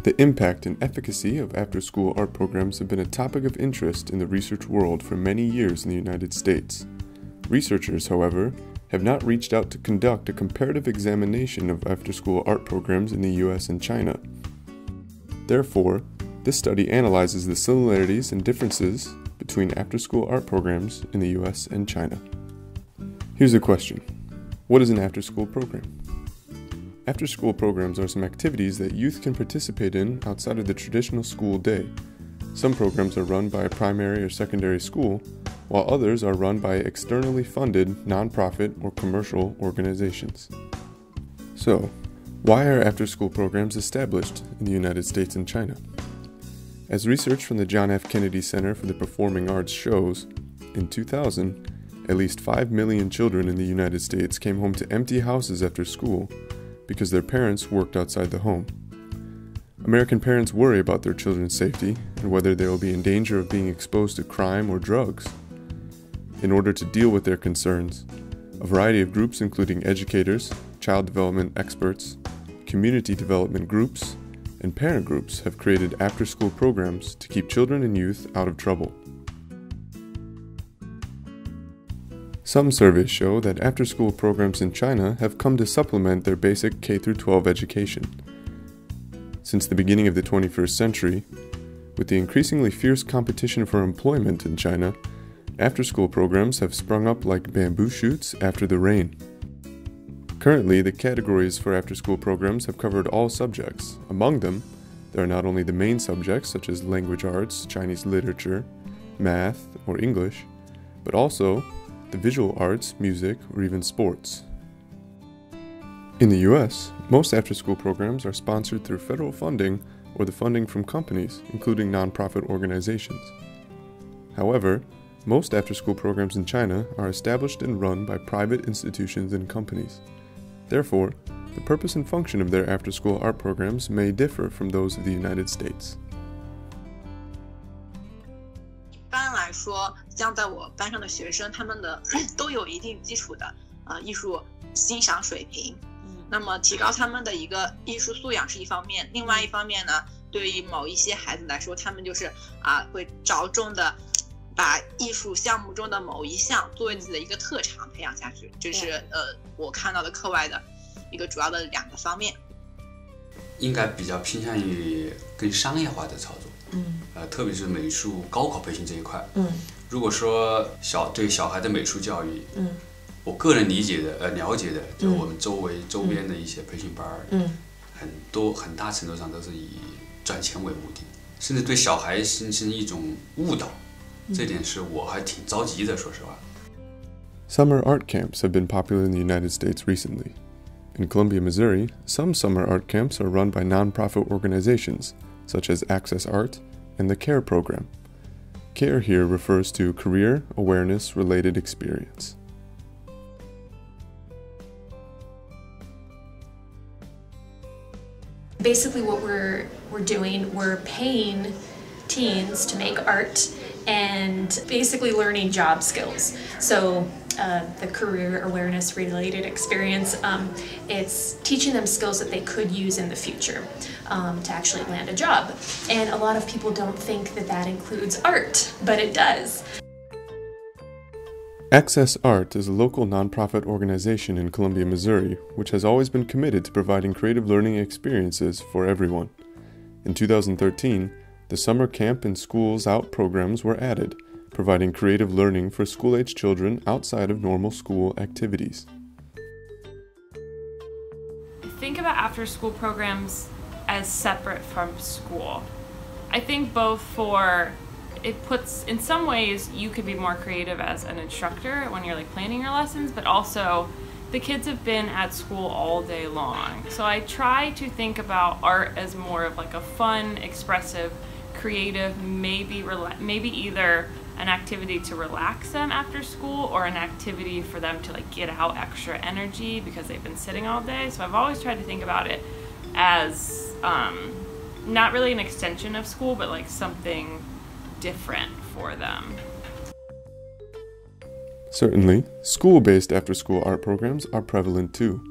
The impact and efficacy of after-school art programs have been a topic of interest in the research world for many years in the United States. Researchers, however, have not reached out to conduct a comparative examination of after-school art programs in the US and China. Therefore, this study analyzes the similarities and differences between after-school art programs in the US and China. Here's a question. What is an after-school program? After-school programs are some activities that youth can participate in outside of the traditional school day. Some programs are run by a primary or secondary school, while others are run by externally funded nonprofit or commercial organizations. So, why are after-school programs established in the United States and China? As research from the John F. Kennedy Center for the Performing Arts shows, in 2000, at least 5 million children in the United States came home to empty houses after school because their parents worked outside the home. American parents worry about their children's safety and whether they will be in danger of being exposed to crime or drugs. In order to deal with their concerns, a variety of groups including educators, child development experts, community development groups, and parent groups have created after-school programs to keep children and youth out of trouble. Some surveys show that after-school programs in China have come to supplement their basic K-12 education. Since the beginning of the 21st century, with the increasingly fierce competition for employment in China, after-school programs have sprung up like bamboo shoots after the rain. Currently, the categories for after-school programs have covered all subjects. Among them, there are not only the main subjects such as language arts, Chinese literature, math, or English, but also the visual arts, music, or even sports. In the US, most after-school programs are sponsored through federal funding or the funding from companies, including nonprofit organizations. However, most after-school programs in China are established and run by private institutions and companies. Therefore, the purpose and function of their after-school art programs may differ from those of the United States. 一般来说，像在我班上的学生，他们都有一定基础的艺术欣赏水平。那么提高他们的一个艺术素养是一方面，另外一方面呢，对于某一些孩子来说，他们就是会着重的把艺术项目中的某一项作为自己的一个特长培养下去，这是我看到的课外的一个主要的2个方面。应该比较偏向于更商业化的操作。特别是美术高考培训这一块。如果说对小孩的美术教育，我个人理解的、了解的，就我们周边的一些培训班，很大程度上都是以赚钱为目的，甚至对小孩形成一种误导，这点是我还挺着急的，说实话。Summer art camps have been popular in the United States recently. In Columbia, Missouri, some summer art camps are run by nonprofit organizations, such as Access Art and the CARE program. CARE here refers to Career Awareness Related Experience. Basically what we're doing, we're paying teens to make art and basically learning job skills. So the career awareness related experience, it's teaching them skills that they could use in the future to actually land a job. And a lot of people don't think that that includes art, but it does. Access Art is a local nonprofit organization in Columbia, Missouri, which has always been committed to providing creative learning experiences for everyone. In 2013, the Summer Camp and Schools Out programs were added, providing creative learning for school-age children outside of normal school activities. Think about after-school programs as separate from school. I think both in some ways you could be more creative as an instructor when you're planning your lessons, but also the kids have been at school all day long. So I try to think about art as more of a fun, expressive, creative, maybe either an activity to relax them after school or an activity for them to get out extra energy because they've been sitting all day. So I've always tried to think about it as not really an extension of school, but something different for them. Certainly, school-based after-school art programs are prevalent too.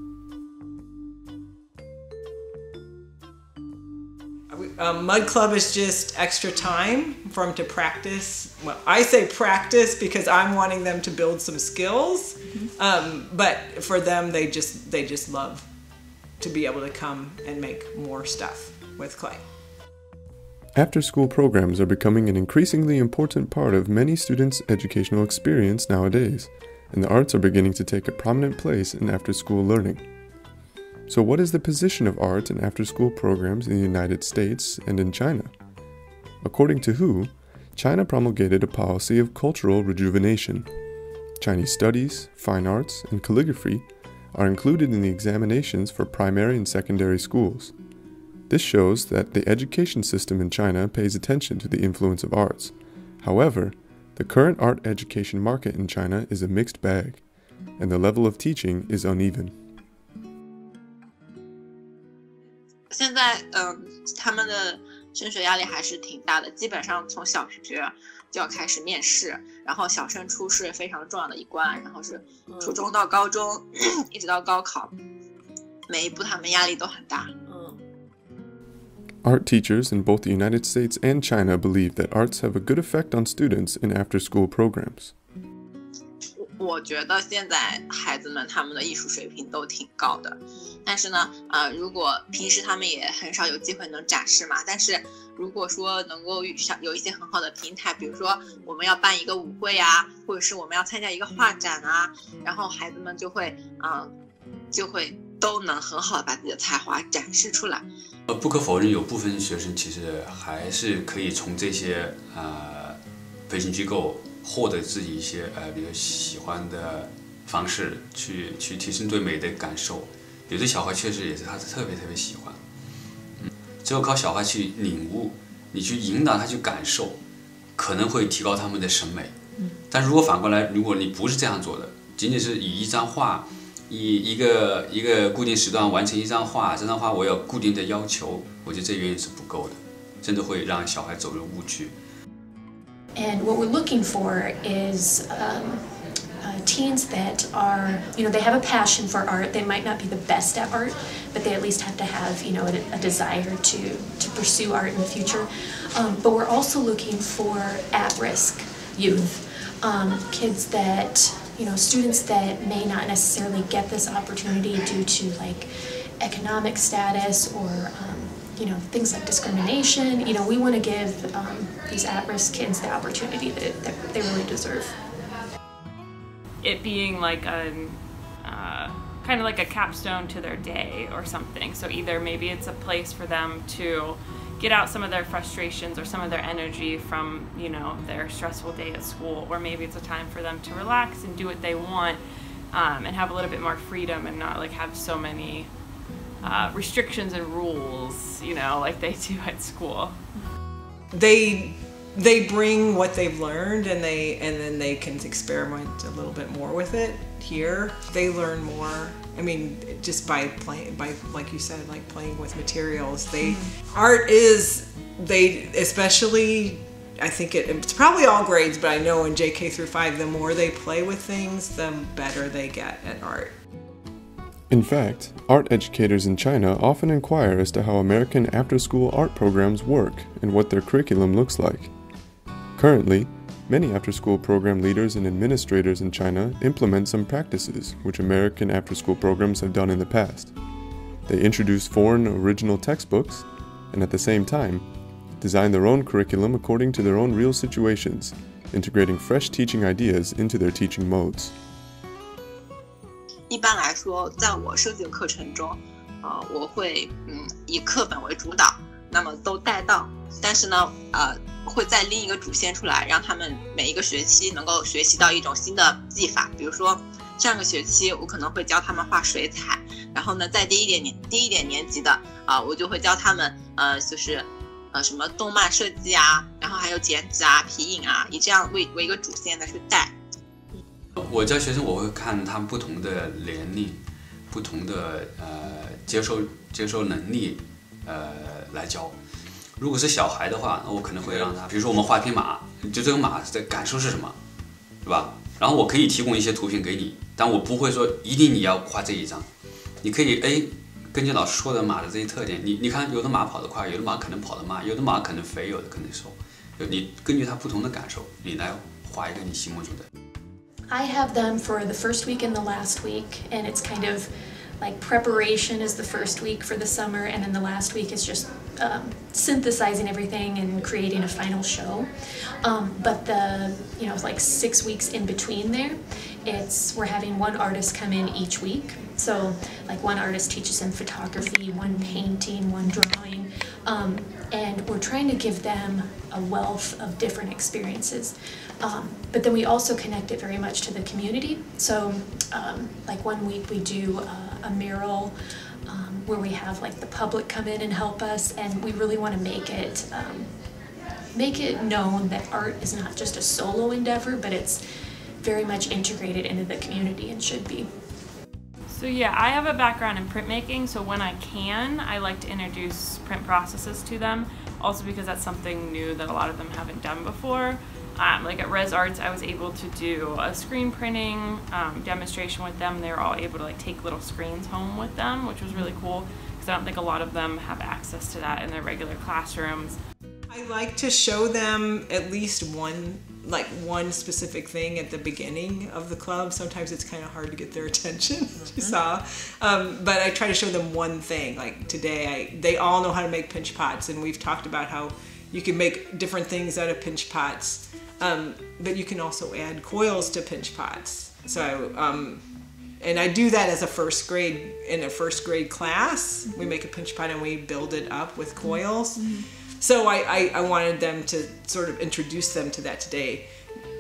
Mud Club is just extra time for them to practice. Well, I say practice because I'm wanting them to build some skills. But for them, they just love to be able to come and make more stuff with clay. After-school programs are becoming an increasingly important part of many students' educational experience nowadays, and the arts are beginning to take a prominent place in after-school learning. So what is the position of art in after-school programs in the United States and in China? According to WHO, China promulgated a policy of cultural rejuvenation. Chinese studies, fine arts, and calligraphy are included in the examinations for primary and secondary schools. This shows that the education system in China pays attention to the influence of arts. However, the current art education market in China is a mixed bag, and the level of teaching is uneven. 现在他们的升学压力还是挺大的，基本上从小学就要开始面试，然后小升初是非常重要的一关，然后是初中到高中一直到高考，每一步他们压力都很大。Art teachers in both the United States and China believe that arts have a good effect on students in after-school programs. 我觉得现在孩子们他们的艺术水平都挺高的，但是呢，如果平时他们也很少有机会能展示嘛，但是如果说能够有一些很好的平台，比如说我们要办一个舞会啊，或者是我们要参加一个画展啊，然后孩子们就会都能很好的把自己的才华展示出来。不可否认，有部分学生其实还是可以从这些培训机构获得自己一些比如喜欢的方式，去提升对美的感受。有的小孩确实也是他特别喜欢，只有靠小孩去领悟，你去引导他去感受，可能会提高他们的审美。但如果反过来，如果你不是这样做的，仅仅是以一张画。以一个固定时段完成一张画，这张画我有固定的要求，我觉得这远远是不够的，真的会让小孩走入误区。And what we're looking for is teens that are, they have a passion for art. They might not be the best at art, but they at least have to have, a desire to pursue art in the future. But we're also looking for at-risk youth, kids that students that may not necessarily get this opportunity due to like economic status or things like discrimination. We want to give these at-risk kids the opportunity that they really deserve. It being like a kind of like a capstone to their day or something. So either maybe it's a place for them to get out some of their frustrations or some of their energy from their stressful day at school, or maybe it's a time for them to relax and do what they want and have a little bit more freedom and not like have so many restrictions and rules like they do at school. They bring what they've learned and then they can experiment a little bit more with it. Here they learn more. I mean, just by playing, like you said, like playing with materials. Art is, especially, I think it's probably all grades, but I know in JK through 5, the more they play with things, the better they get at art. In fact, art educators in China often inquire as to how American after-school art programs work and what their curriculum looks like. Currently, many after-school program leaders and administrators in China implement some practices which American after-school programs have done in the past. They introduce foreign original textbooks and at the same time, design their own curriculum according to their own real situations, integrating fresh teaching ideas into their teaching modes. 一般来说，在我设计的课程中，我会以课本为主导，那么都带到，但是呢，会再拎一个主线出来，让他们每一个学期能够学习到一种新的技法。比如说上个学期我可能会教他们画水彩，然后呢在低一点年级的我就会教他们就是什么动漫设计啊，然后还有剪纸啊、皮影啊，以这样为一个主线再去带。我教学生我会看他们不同的年龄、不同的接受能力来教。如果是小孩的话，那我可能会让他，比如说我们画一匹马，就这个马的感受是什么，对吧？然后我可以提供一些图片给你，但我不会说一定你要画这一张，你可以根据老师说的马的这些特点，你看有的马跑得快，有的马可能跑得慢，有的马可能肥，有的可能瘦，你根据它不同的感受，你来画一个你心目中的。I have them for the first week and the last week, and it's kind of like preparation is the first week for the summer, and then the last week is just synthesizing everything and creating a final show. But the, like 6 weeks in between there, we're having one artist come in each week. So like one artist teaches them photography, one painting, one drawing, and we're trying to give them a wealth of different experiences. But then we also connect it very much to the community. So like one week we do a mural where we have like the public come in and help us, and we really want to make it known that art is not just a solo endeavor, but it's very much integrated into the community and should be. So yeah, I have a background in printmaking, so when I can, I like to introduce print processes to them, also because that's something new that a lot of them haven't done before. Like at Res Arts, I was able to do a screen printing demonstration with them. They were all able to like take little screens home with them, which was really cool because I don't think a lot of them have access to that in their regular classrooms. I like to show them at least one specific thing at the beginning of the club. Sometimes it's kind of hard to get their attention, as you saw. But I try to show them one thing. Like today, they all know how to make pinch pots, and we've talked about how you can make different things out of pinch pots. But you can also add coils to pinch pots. So, and I do that as in a first grade class. We make a pinch pot and we build it up with coils. So I wanted them to sort of introduce them to that today.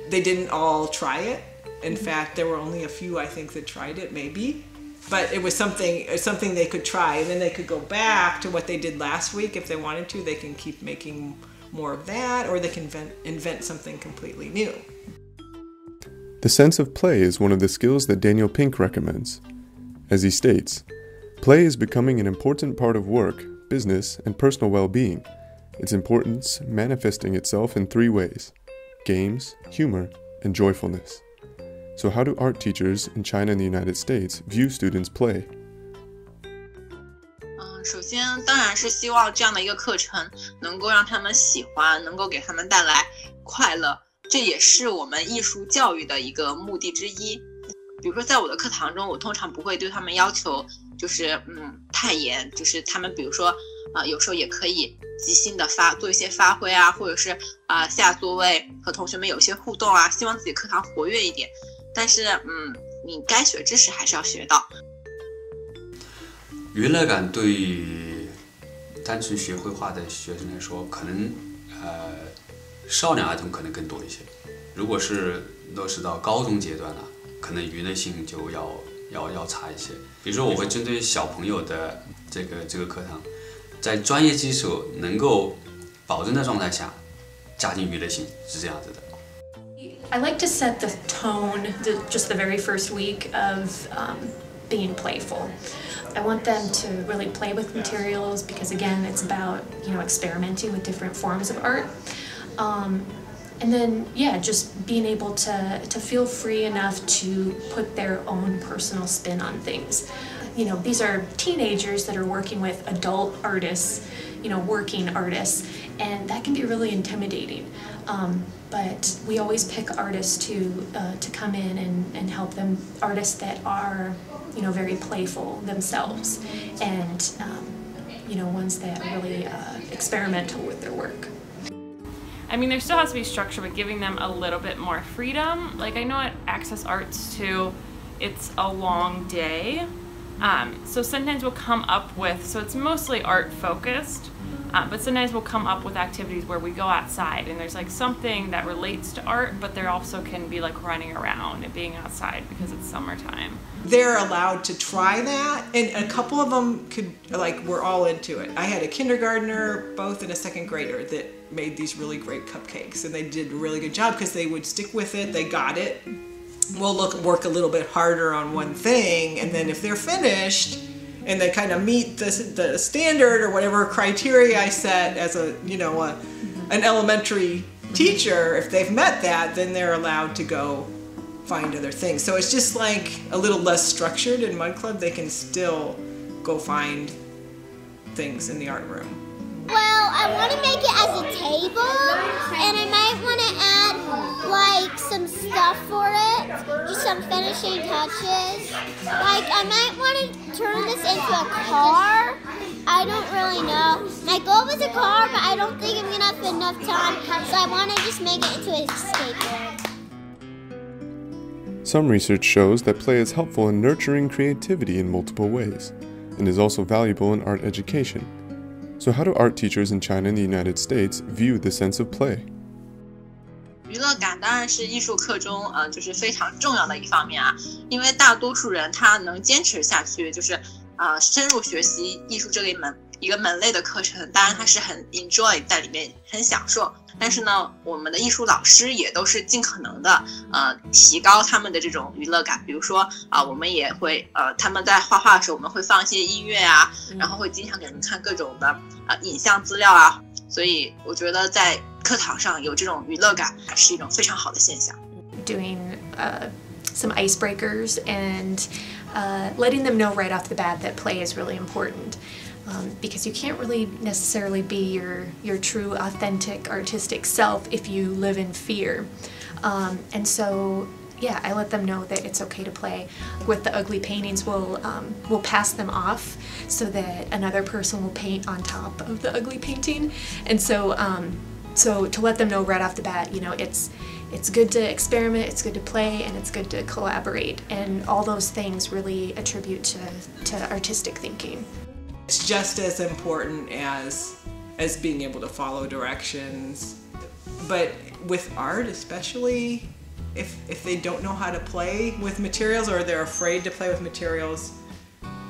They didn't all try it. In fact, there were only a few, I think, that tried it, maybe. But it was something they could try, and then they could go back to what they did last week if they wanted to. They can keep making more of that, or they can invent something completely new. The sense of play is one of the skills that Daniel Pink recommends. As he states, play is becoming an important part of work, business, and personal well-being. Its importance manifesting itself in 3 ways: games, humor, and joyfulness. So how do art teachers in China and the United States view students' play? 首先当然是希望这样的一个课程能够让他们喜欢，能够给他们带来快乐，这也是我们艺术教育的一个目的之一。比如说在我的课堂中，我通常不会对他们要求就是太严，就是他们比如说有时候也可以即兴的做一些发挥啊，或者是下座位和同学们有一些互动啊，希望自己课堂活跃一点。但是你该学知识还是要学到。娱乐感对于单纯学绘画的学生来说，可能少年儿童可能更多一些。如果是落实到高中阶段了，可能娱乐性就要差一些。比如说，我会针对小朋友的这个课堂，在专业基础能够保证的状态下，加进娱乐性，是这样子的。I like to set the tone just the very first week of being playful. I want them to really play with materials because again, it's about experimenting with different forms of art. And then just being able to feel free enough to put their own personal spin on things. These are teenagers that are working with adult artists, working artists, and that can be really intimidating. But we always pick artists to come in and help them, artists that are very playful themselves, and ones that are really experimental with their work. I mean, there still has to be structure, but giving them a little bit more freedom. Like I know at Access Arts too, it's a long day. So sometimes we'll come up with, so it's mostly art focused, but sometimes we'll come up with activities where we go outside and there's like something that relates to art, but there also can be like running around and being outside because it's summertime. They're allowed to try that, and a couple of them were all into it. I had a kindergartner, both, and a second grader that made these really great cupcakes, and they did a really good job because they would stick with it, they got it. We'll work a little bit harder on one thing, and then if they're finished and they kind of meet the standard or whatever criteria I set as an elementary teacher, if they've met that, then they're allowed to go find other things. So it's just like a little less structured in Mud Club. They can still go find things in the art room. Well, I want to make it as a table, and I might want to add like some stuff for it, just some finishing touches. Like I might want to turn this into a car. I don't really know. My goal was a car, but I don't think I'm gonna have enough time, so I want to just make it into a skateboard. Some research shows that play is helpful in nurturing creativity in multiple ways, and is also valuable in art education. So how do art teachers in China and the United States view the sense of play? 娱乐感当然是艺术课中就是非常重要的一方面啊，因为大多数人他能坚持下去，就是深入学习艺术这个一个门类的课程，当然他是很 enjoy 在里面很享受。但是呢，我们的艺术老师也都是尽可能的提高他们的这种娱乐感。比如说我们也会他们在画画的时候，我们会放一些音乐啊，然后会经常给他们看各种的影像资料啊。所以我觉得在课堂上有这种娱乐感是一种非常好的现象。Doing some icebreakers and letting them know right off the bat that play is really important. Because you can't really necessarily be your true, authentic, artistic self if you live in fear. And so, yeah, I let them know that it's okay to play. With the ugly paintings, we'll pass them off so that another person will paint on top of the ugly painting. And so, so to let them know right off the bat, you know, it's good to experiment, it's good to play, and it's good to collaborate. And all those things really attribute to artistic thinking. It's just as important as being able to follow directions. But with art especially, if they don't know how to play with materials or they're afraid to play with materials,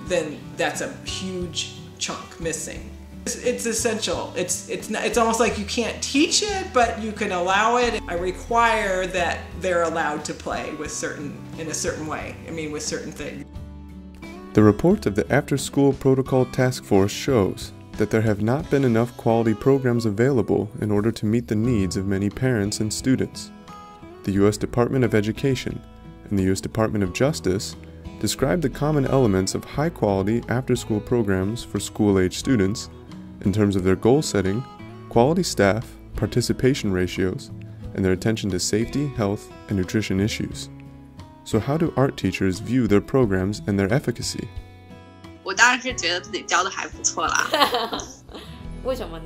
then that's a huge chunk missing. It's essential. It's almost like you can't teach it, but you can allow it. I require that they're allowed to play in a certain way. I mean, with certain things. The report of the After School Protocol Task Force shows that there have not been enough quality programs available in order to meet the needs of many parents and students. The U.S. Department of Education and the U.S. Department of Justice describe the common elements of high-quality after-school programs for school-age students in terms of their goal setting, quality staff, participation ratios, and their attention to safety, health, and nutrition issues. So how do art teachers view their programs and their efficacy? 我当然是觉得自己教的还不错啦。为什么呢？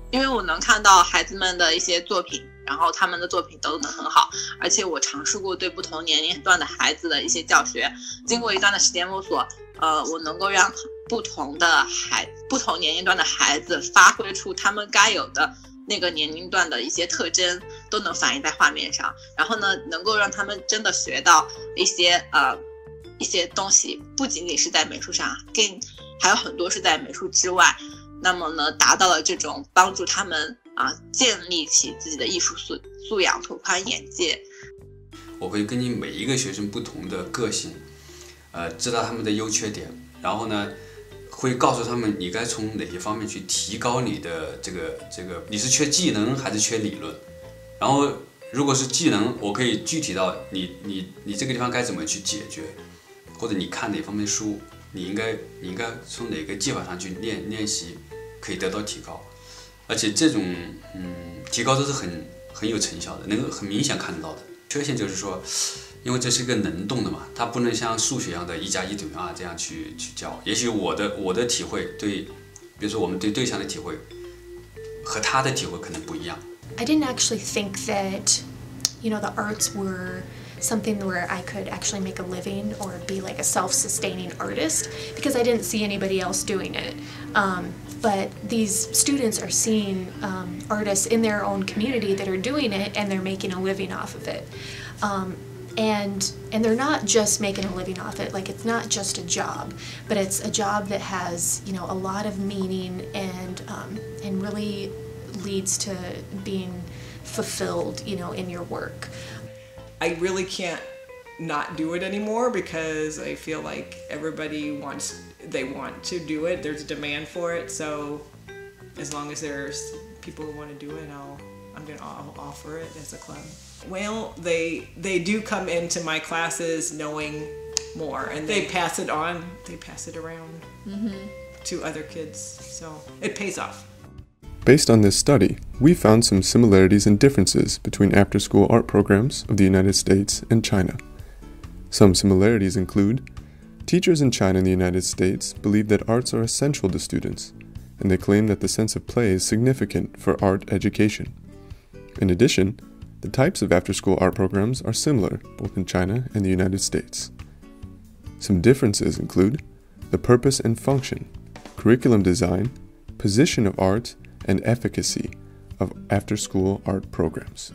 因为我能看到孩子们的一些作品，然后他们的作品都能很好，而且我尝试过对不同年龄段的孩子的一些教学，经过一段的时间摸索，我能够让不同年龄段的孩子发挥出他们该有的那个年龄段的一些特征，都能反映在画面上，然后呢，能够让他们真的学到一些东西，不仅仅是在美术上，还有很多是在美术之外。那么呢，达到了这种帮助他们建立起自己的艺术素养，拓宽眼界。我会根据每一个学生不同的个性，知道他们的优缺点，然后呢，会告诉他们你该从哪些方面去提高你的这个，你是缺技能还是缺理论？然后如果是技能，我可以具体到你这个地方该怎么去解决，或者你看哪方面书，你应该从哪个技法上去练习，可以得到提高。而且这种提高都是很有成效的，能够很明显看得到的。缺陷就是说，因为这是一个能动的嘛，它不能像数学一样的1+1等于2这样去教。也许我的体会对，比如说我们对对象的体会，和他的体会可能不一样。I didn't actually think that, you know, the arts were something where I could actually make a living or be like a self-sustaining artist because I didn't see anybody else doing it. But these students are seeing artists in their own community that are doing it and they're making a living off of it. And they're not just making a living off it, like it's not just a job, but it's a job that has, you know, a lot of meaning and really leads to being fulfilled, you know, in your work. I really can't not do it anymore because I feel like everybody want to do it. There's a demand for it, so as long as there's people who want to do it, I'll offer it as a club. Well, they do come into my classes knowing more, and they pass it on. They pass it around to other kids, so it pays off. Based on this study, we found some similarities and differences between after-school art programs of the United States and China. Some similarities include teachers in China and the United States believe that arts are essential to students, and they claim that the sense of play is significant for art education. In addition, the types of after-school art programs are similar both in China and the United States. Some differences include the purpose and function, curriculum design, position of art, and efficacy of after-school art programs.